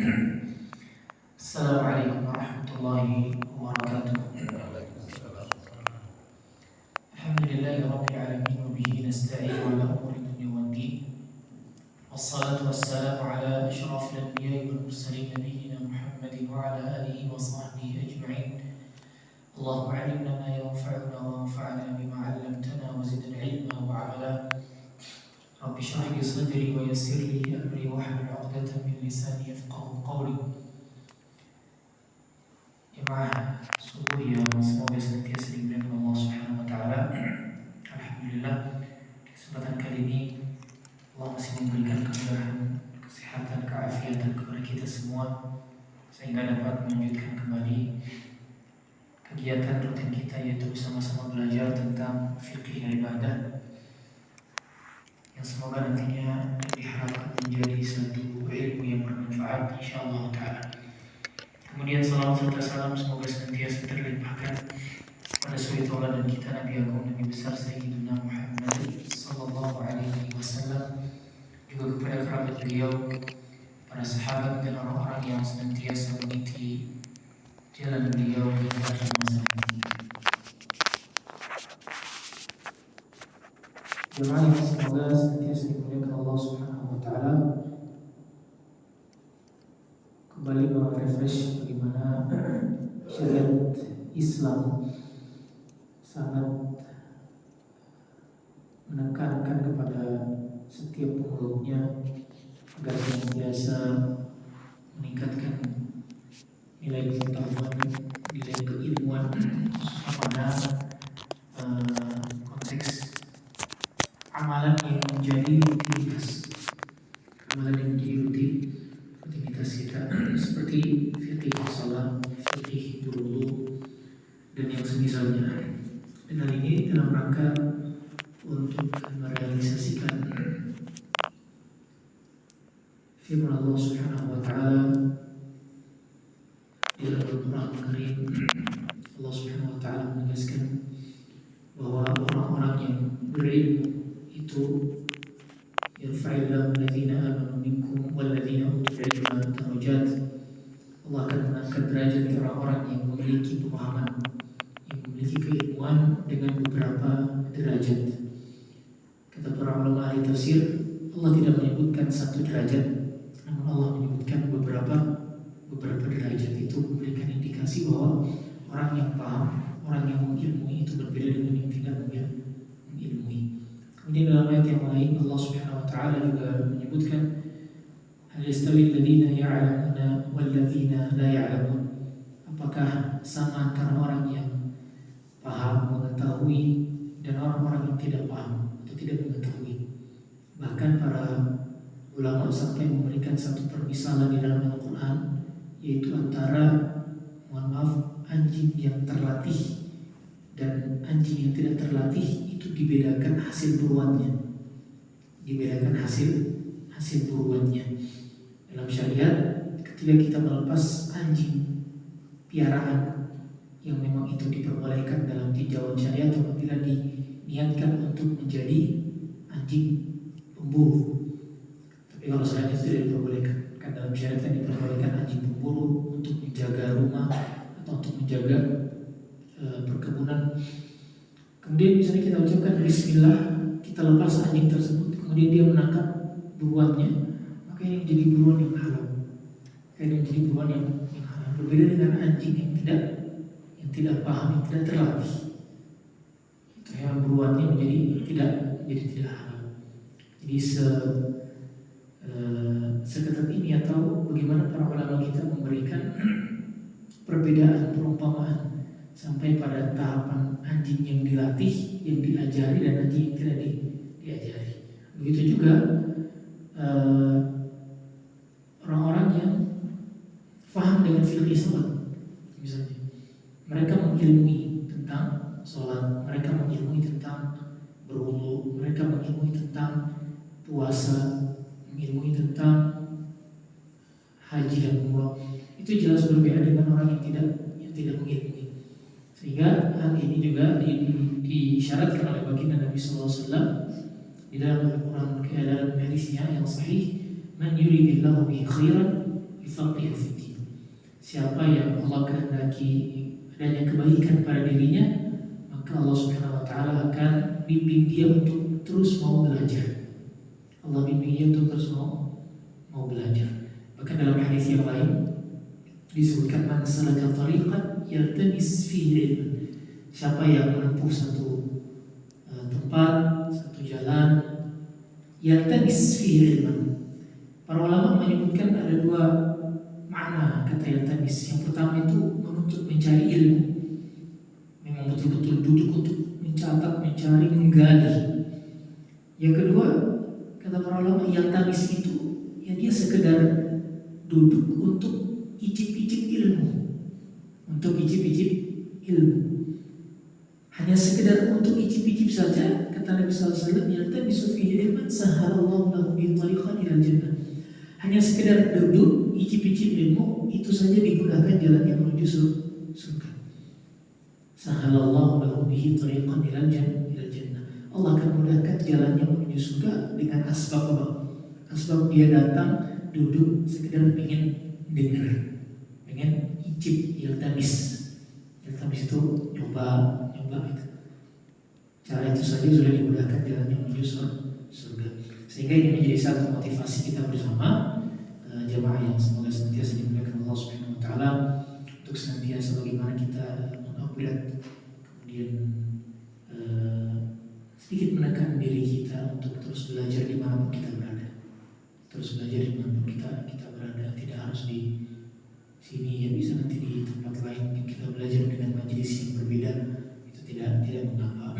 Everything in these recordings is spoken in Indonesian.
Assalamualaikum warahmatullahi wabarakatuh. Alhamdulillahirabbil alamin wa bihi nasta'inu ala umuri dunya waddin. Wassalatu wassalamu ala asyrafil anbiya'i wal mursalin nabiyyina Muhammadin wa ala alihi wa sahbihi ajma'in. Allahumma 'allimna ma yanfa'una wa anfa'na bima 'allamtana wa zidna 'ilman wa 'amala. Rabbi shrah li sadri wa yassir li amri wahlul 'uqdatam min lisani yafqahu qawli. Jemaah subuh yang semoga senantiasa dimuliakan Allah Subhanahu wa taala. Alhamdulillah, di kesempatan kali ini Allah masih memberikan kemudahan, kesehatan, keafiatan kepada kita semua sehingga dapat melanjutkan kembali kegiatan rutin kita, yaitu bersama-sama belajar tentang fikih ibadah yang semoga nantinya diharapkan menjadi satu ilmu yang bermanfaat insyaallah taala. Kemudian salawat serta salam semoga senantiasa terlimpahkan pada suri tauladan kita Nabi Agung Nabi besar Sayyidina Muhammad sallallahu alaihi wasallam, juga kepada kerabat beliau, para sahabat dan orang-orang yang senantiasa mengikuti jalan beliau hingga akhir masa nanti. Jemaah yang semoga senantiasa dimuliakan Allah Subhanahu wa taala, kembali merefresh bagaimana syariat Islam sangat menekankan kepada setiap pemeluknya agar senantiasa meningkatkan nilai pengetahuan, nilai keilmuan pada konteks amalan yang menjadi rutinitas, amalan yang menjadi rutinitas kita seperti fikih salat, fikih berwudu dan yang semisalnya. Dan hal ini dalam rangka untuk merealisasikan firman Allah Subhanahu wa taala di dalam Al-Qur'an Al-Karim. Allah Subhanahu wa taala menegaskan bahwa orang-orang yang berilmu itu yarfa'illahu alladhina amanu minkum walladhina utul ilma darajat. Allah akan mengangkat derajat orang-orang yang memiliki pemahaman, yang memiliki keilmuan dengan beberapa derajat. Kata para ulama ahli tafsir, Allah tidak menyebutkan satu derajat, namun Allah menyebutkan beberapa derajat. Itu memberikan indikasi bahwa orang yang paham, orang yang mengilmui itu berbeda dengan yang tidak mengilmui. Kemudian dalam ayat yang lain Allah Subhanahu wa taala juga menyebutkan hal yastawi alladziina ya'lamuna wal ladziina la ya'lamun. Apakah sama antara orang yang paham, mengetahui dan orang-orang yang tidak paham atau tidak mengetahui? Bahkan para ulama sampai memberikan satu permisalan di dalam Al-Qur'an, yaitu antara anjing yang terlatih dan anjing yang tidak terlatih itu dibedakan hasil buruannya. Hasil buruannya. Dalam syariat, ketika kita melepas anjing piaraan yang memang itu diperbolehkan dalam tinjauan syariat apabila diniatkan untuk menjadi anjing pemburu. Tapi kalau selain itu tidak diperbolehkan. Kan dalam syariat kan diperbolehkan anjing pemburu untuk menjaga rumah atau untuk menjaga perkebunan. Kemudian misalnya kita ucapkan bismillah, kita lepas anjing tersebut, kemudian dia menangkap buruannya, maka ini menjadi buruan yang halal. Berbeda dengan anjing yang tidak paham, yang tidak terlatih. Itu hewan buruannya menjadi tidak halal. Jadi seketat ini, atau bagaimana para ulama kita memberikan perbedaan perumpamaan sampai pada tahapan anjing yang dilatih, yang diajari, dan anjing yang tidak diajari. Begitu juga orang-orang yang paham dengan fikih salat. Misalnya, mereka mengilmui tentang salat, mereka mengilmui tentang berwudu, mereka mengilmui tentang puasa, mengilmui tentang haji dan umrah. Itu jelas berbeda dengan orang yang tidak mengilmui. Sehingga hal ini juga disyaratkan oleh baginda Nabi sallallahu alaihi wasallam di dalam Al-Qur'an, dalam hadisnya yang sahih, man yuridillahu bihi khairan bifaqihi fiddin. Siapa yang Allah kehendaki adanya kebaikan pada dirinya, maka Allah Subhanahu wa taala akan bimbing dia untuk terus mau belajar. Allah bimbing dia untuk terus mau belajar. Bahkan dalam hadis yang lain disebutkan, man salaka tariqan yaltamis fihi ilman. Siapa yang menempuh satu tempat, satu jalan, yaltamis fihi ilman. Para ulama menyebutkan ada dua makna kata yaltamis. Yang pertama itu menuntut mencari ilmu, memang betul-betul duduk untuk mencatat, mencari, menggali. Yang kedua, kata para ulama, yaltamis itu ya dia sekedar duduk untuk icip-icip ilmu, untuk icip-icip ilmu. Hanya sekedar untuk icip-icip saja, kata Nabi SAW, yaltamisu fihi ilman sahalallahu lahu bihi tariqan ilal jannah. Hanya sekedar duduk, icip-icip ilmu, itu saja dimudahkan jalannya menuju surga. Sahalallahu lahu bihi tariqan ilal jannah. Allah akan mudahkan jalannya menuju surga dengan asbab apa? Asbab dia datang, duduk, sekedar pengen dengar, pengen icip, yaltamis. Yaltamis itu nyoba itu. Cara itu saja sudah dimudahkan jalannya menuju surga. Sehingga ini menjadi satu motivasi kita bersama jamaah yang semoga senantiasa dimuliakan Allah Subhanahu wa taala, untuk senantiasa bagaimana kita mengupgrade, kemudian sedikit menekan diri kita untuk terus belajar dimanapun kita berada. Terus belajar dimanapun kita berada, tidak harus di sini, ya bisa nanti di tempat lain kita belajar dengan majelis yang berbeda, itu tidak mengapa.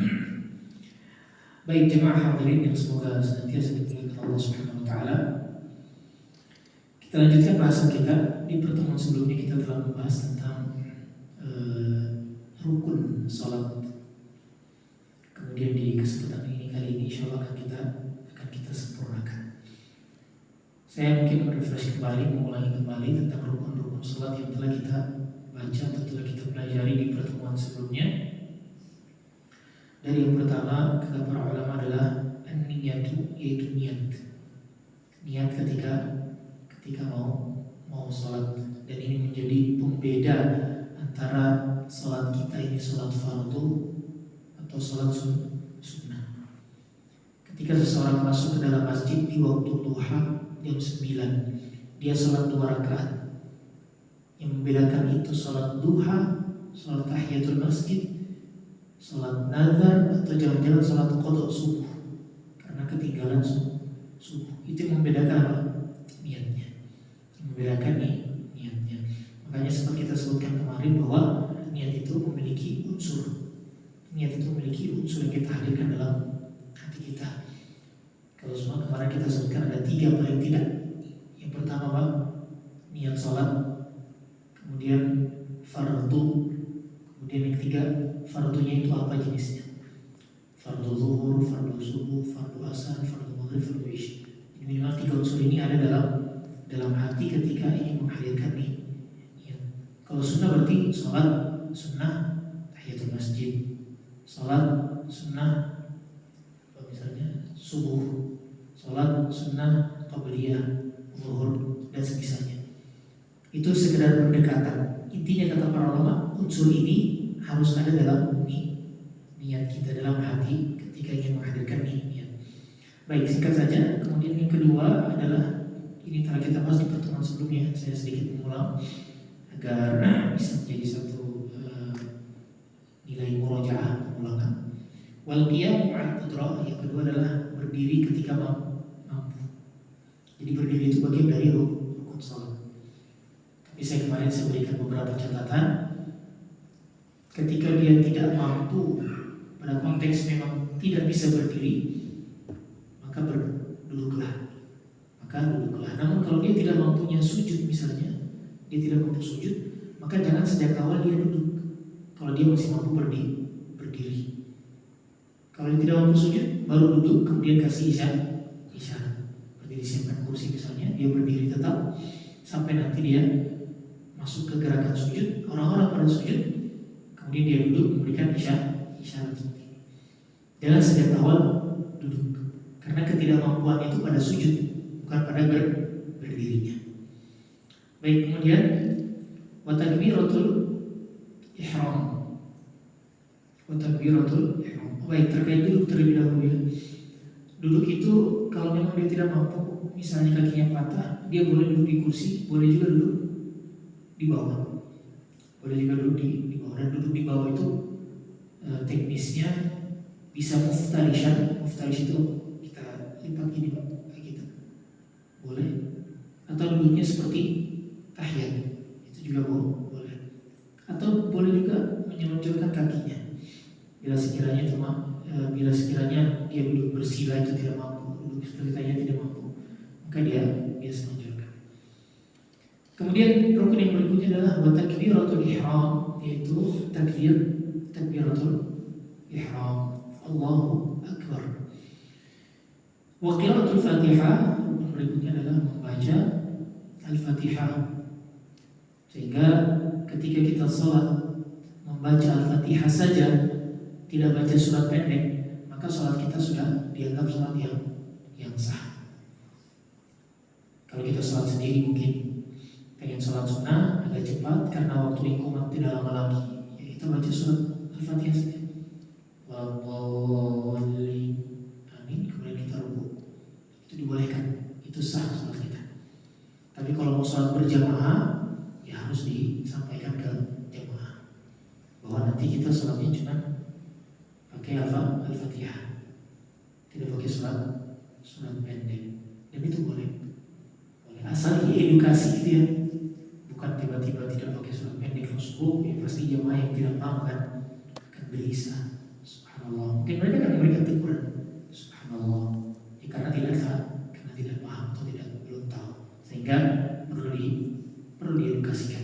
Baik jemaah hadirin yang semoga senantiasa dimuliakan Allah Subhanahu wa taala. Kita lanjutkan bahasan kita. Di pertemuan sebelumnya kita telah membahas tentang rukun salat. Kemudian di kesempatan ini kali ini insyaallah akan kita sempurnakan. Saya mungkin merefresh kembali, mengulangi kembali tentang rukun-rukun salat yang telah kita baca atau telah kita pelajari di pertemuan sebelumnya. Dari yang pertama, kata para ulama adalah an-niyatu, yaitu niat. Niat ketika mau salat, dan ini menjadi pembeda antara salat kita ini salat fardu atau salat sunnah. Ketika seseorang masuk ke dalam masjid di waktu duha jam 9, dia salat 2 rakaat. Yang membedakan itu salat duha, salat tahiyatul masjid, salat nazar, atau jangan-jangan salat qada subuh karena ketinggalan subuh. Itu yang membedakan apa? Niatnya. Yang membedakan niatnya. Makanya seperti kita sebutkan kemarin bahwa niat itu memiliki unsur. Niat itu memiliki unsur yang kita hadirkan dalam hati kita. Kalau semua kemarin kita sebutkan ada 3 paling tidak. Yang pertama apa? Niat salat. Kemudian fardu. Kemudian yang ketiga, fardunya itu apa jenisnya? Fardu zuhur, fardu subuh, fardu asar, fardu maghrib, fardu isya. Jadi minimal 3 unsur ini ada dalam hati ketika ingin menghadirkan nih. Ya. Kalau sunnah berarti sholat sunnah tahiyatul masjid, sholat sunnah misalnya subuh, sholat sunnah qabliyah, zuhur, dan semisalnya. Itu sekedar pendekatan. Intinya kata para ulama, unsur ini harus ada dalam niat kita, dalam hati ketika ingin menghadirkan niat. Baik, singkat saja. Kemudian yang kedua adalah, ini telah kita bahas di pertemuan sebelumnya, saya sedikit mengulang agar bisa menjadi satu nilai murojaah, pengulangan. Wal qiyam ma'al qudrah, yang kedua adalah berdiri ketika mampu. Jadi berdiri itu bagian dari rukun salat. Tapi saya kemarin berikan beberapa catatan. Ketika dia tidak mampu, pada konteks memang tidak bisa berdiri, maka duduklah. Namun kalau dia tidak mampunya sujud misalnya, dia tidak mampu sujud, maka jangan sejak awal dia duduk. Kalau dia masih mampu berdiri. Kalau dia tidak mampu sujud, baru duduk, kemudian kasih isyarat. Berdiri, siapkan kursi misalnya, dia berdiri tetap sampai nanti dia masuk ke gerakan sujud. Orang-orang pada sujud, kemudian dia duduk memberikan isyarat seperti ini. Jangan sejak awal duduk, karena ketidakmampuan itu pada sujud, bukan pada berdirinya. Baik, kemudian wa takbiratul ihram. Wa takbiratul ihram. Baik, terkait duduk terlebih dahulu ya. Duduk itu kalau memang dia tidak mampu, misalnya kakinya patah, dia boleh duduk di kursi, boleh juga duduk di bawah. Boleh juga duduk di bawah. Dan duduk di bawah itu teknisnya bisa muftarishan. Muftarish itu kita lipat gini Pak, kayak gitu. Boleh. Atau duduknya seperti tahiyat, itu juga boleh. Atau boleh juga menyelonjorkan kakinya. Bila sekiranya dia duduk bersila itu tidak mampu, duduk seperti tahiyat tidak mampu, maka dia biasa menjelonjorkan. Kemudian rukun yang berikutnya adalah wa takbiratul ihram, yaitu takbiratul ihram, Allahu akbar. Wa qiraatul Fatihah, rukun berikutnya adalah membaca Al-Fatihah. Sehingga ketika kita sholat membaca Al-Fatihah saja, tidak baca surat pendek, maka sholat kita sudah dianggap sholat yang sah. Kalau kita sholat sendiri mungkin pengen sholat sunnah agak cepat karena waktu iqamah tidak lama lagi, ya kita baca surat Al-Fatihah saja. Walladzi amin, kemudian kita rukuk. Itu dibolehkan, itu sah sholat kita. Tapi kalau mau sholat berjamaah, ya harus disampaikan ke jamaah bahwa nanti kita sholatnya cuma pakai Al-Fatihah, tidak pakai surat pendek. Dan itu boleh asal diedukasi gitu ya, bukan tiba-tiba tidak pakai surat pendek terus ya pasti jamaah yang tidak paham akan gelisah. Subhanallah, mungkin mereka akan memberikan teguran, subhanallah, ya karena tidak paham atau belum tahu, sehingga perlu diedukasikan.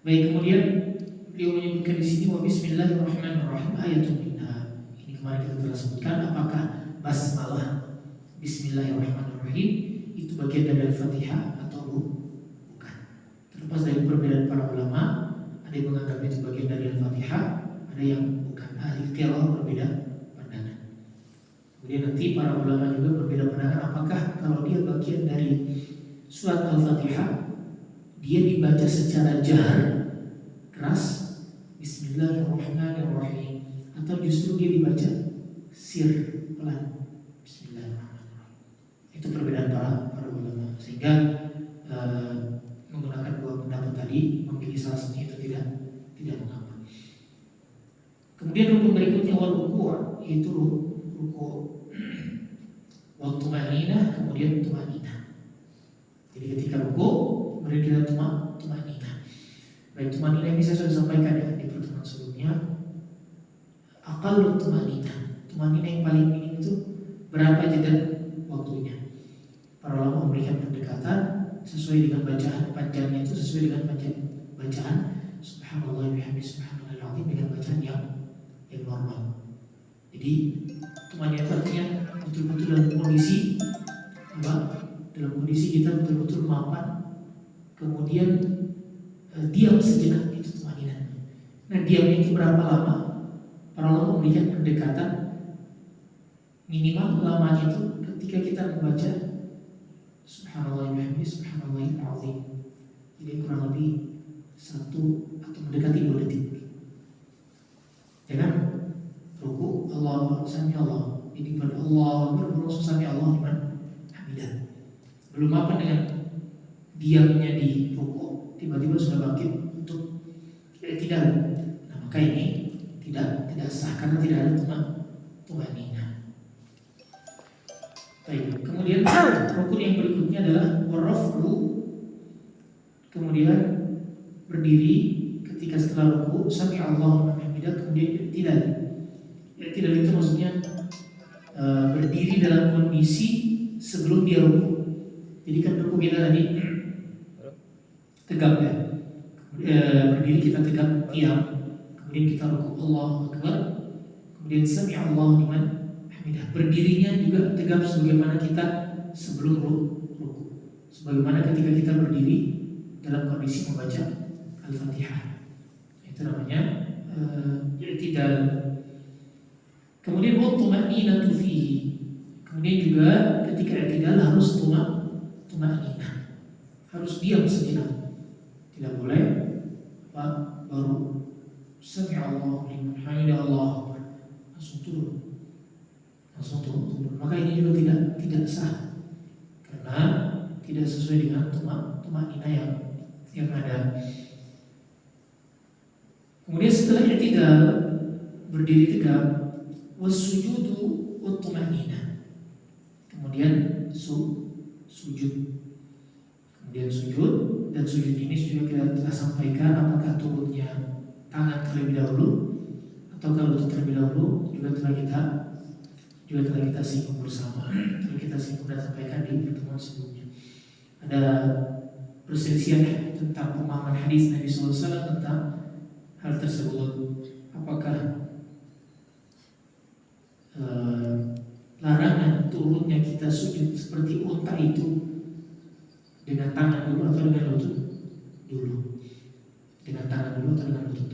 Baik, kemudian beliau menyebutkan di sini wa bismillahirrahmanirrahim ayatun minha. Ini kemarin kita telah sebutkan, apakah basmalah bismillahirrahmanirrahim itu bagian dari Al-Fatihah atau bukan. Terlepas dari perbedaan para ulama, ada yang menganggap itu bagian dari Al-Fatihah, ada yang bukan. Ahli qiraah berbeda pandangan. Kemudian nanti para ulama juga berbeda pandangan apakah kalau dia bagian dari surat Al-Fatihah dia dibaca secara jahar keras Bismillahirrahmanirrahim, atau justru dia dibaca sir pelan Bismillahirrahmanirrahim. Itu perbedaan para ulama, sehingga menggunakan dua pendapat tadi, memilih salah satu itu tidak mengapa. Kemudian rukun berikutnya wal ruku', yaitu ruku' wa tumanina, kemudian tumanina. Jadi ketika ruku' kemudian kita tumanina. Baik, tumanina ini saya sudah sampaikan ya di pertemuan sebelumnya. Aqallu tumanina yang paling minim itu berapa jeda waktunya? Para ulama memberikan pendekatan sesuai dengan bacaan panjangnya, itu sesuai dengan bacaan subhanallah bihamdi subhanallahil azim dengan bacaan yang normal. Jadi tumanina itu artinya betul-betul dalam kondisi dalam kondisi kita betul-betul mapan, kemudian diam sejenak, itu tumanina. Nah, diamnya itu berapa lama? Para ulama memberikan pendekatan minimal lamanya itu ketika kita membaca subhanallah bihamdi subhanallahil azim. Jadi kurang lebih 1 atau mendekati 2 detik. Jangan ruku Allah sami Allah, ini pada Allah berdoa sami Allah liman hamidah. Belum apa dengan diamnya di ruku, tiba-tiba sudah bangkit untuk tidak. Nah, maka ini tidak sah karena tidak ada tumanina. Baik, kemudian rukun yang berikutnya adalah waraf'u, kemudian berdiri ketika setelah ruku sami Allahu liman hamidah, kemudian tidak. Tidak itu maksudnya berdiri dalam kondisi sebelum dia ruku. Jadi kan ruku kita tadi tegap ya, berdiri kita tegap diam, kemudian kita ruku Allahu Akbar, kemudian sami Allahu liman hamidah. Berdirinya juga tegap sebagaimana kita sebelum ruku, sebagaimana ketika kita berdiri dalam kondisi membaca Al-Fatihah. Itu namanya i'tidal. Kemudian tumanina fihi. Kemudian juga ketika i'tidal harus tumanina. harus diam sejenak. Tidak boleh baru sami'allahu liman hamidah, Allah langsung turun. Maka ini juga tidak sah, karena tidak sesuai dengan tumakninah yang ada. Kemudian setelah i'tidal, berdiri tegak, wasujudu wat-tumakninah. Kemudian sujud. Kemudian sujud, dan sujud ini juga kita telah sampaikan apakah turunnya tangan terlebih dahulu atau lutut terlebih dahulu juga telah kita singgung bersama. Telah kita singgung dan sampaikan di pertemuan sebelumnya. Ada perselisihan tentang pemahaman hadis Nabi SAW tentang hal tersebut. Apakah larangan turunnya kita sujud seperti unta itu dengan tangan dulu atau dengan lutut dulu? Dengan tangan dulu atau dengan lutut dulu?